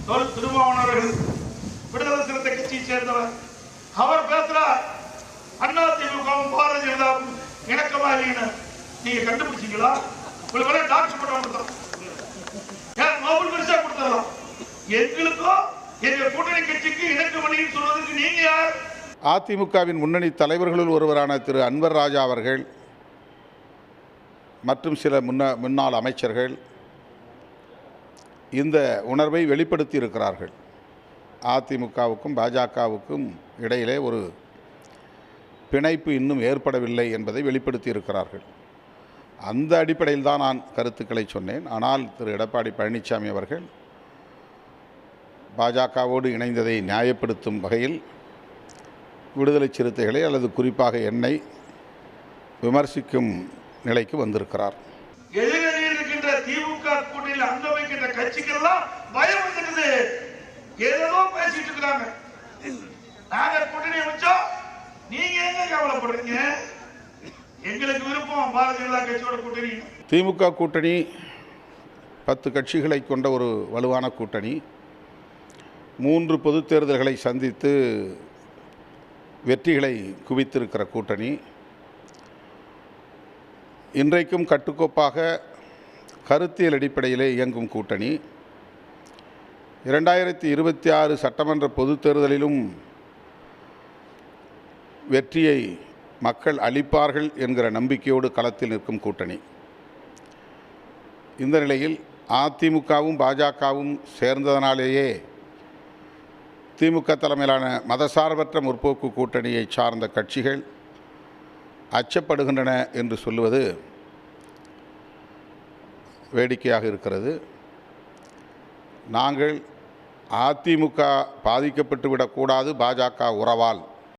திருமாவளவர்கள் விடுதலை சிறுத்தை கட்சியை சேர்ந்தவர். அவர் பேசுறார் அதிமுகவும் பாரதிய ஜனதாவும் இணக்கமா இல்லைன்னு. நீங்க கண்டுபிடிச்சீங்களா? உங்களுக்கு டாக்டர் பட்டம் கொடுத்தோம், நோபல் பரிசா கொடுத்துடலாம். எங்களுக்கோ எங்க கூட்டணி கட்சிக்கு இணக்கம் பண்ணின்னு சொல்வதற்கு நீங்க யார்? அதிமுகவின் முன்னணி தலைவர்களுள் ஒருவரான திரு அன்வர் ராஜா அவர்கள் மற்றும் சில முன்னாள் அமைச்சர்கள் இந்த உணர்வை வெளிப்படுத்தி இருக்கிறார்கள். அதிமுகவுக்கும் பாஜகவுக்கும் இடையிலே ஒரு பிணைப்பு இன்னும் ஏற்படவில்லை என்பதை வெளிப்படுத்தி இருக்கிறார்கள். அந்த அடிப்படையில் தான் நான் கருத்துக்களை சொன்னேன். ஆனால் திரு எடப்பாடி பழனிசாமி அவர்கள் பாஜகவோடு இணைந்ததை நியாயப்படுத்தும் வகையில் விடுதலை சிறுத்தைகளை அல்லது குறிப்பாக என்னை விமர்சிக்கும் நிலைக்கு வந்திருக்கிறார். எதிரில் இருக்கின்ற திமுக கூட்டணியில் அங்கம் வைக்கின்ற கட்சிக்கெல்லாம் பயம் வந்துடுது. ஏதோ பேசிட்டு இருக்காங்க. நாங்க கூட்டணி வச்சோம், நீங்க எங்க கவலைப்படுறீங்க? எங்களுக்கு விருப்பம் பாரதிய ஜனதா கட்சியோட கூட்டணி. திமுக கூட்டணி 10 கட்சிகளை கொண்ட ஒரு வலுவான கூட்டணி. 3 பொதுத் தேர்தல்களை சந்தித்து வெற்றிகளை குவித்திருக்கிற கூட்டணி. இன்றைக்கும் கட்டுக்கோப்பாக கருத்தியல் அடிப்படையிலே இயங்கும் கூட்டணி. 2026 சட்டமன்ற பொதுத் தேர்தலிலும் வெற்றியை மக்கள் அளிப்பார்கள் என்கிற நம்பிக்கையோடு களத்தில் நிற்கும் கூட்டணி. இந்த நிலையில் அதிமுகவும் பாஜகவும் சேர்ந்ததனாலேயே திமுக தலைமையிலான மதசார்பற்ற முற்போக்கு கூட்டணியை சார்ந்த கட்சிகள் அச்சப்படுகின்றன என்று சொல்லுவது வேடிக்கையாக இருக்கிறது. நாங்கள் அதிமுக பாதிக்கப்பட்டு விடக்கூடாது பாஜக உறவால்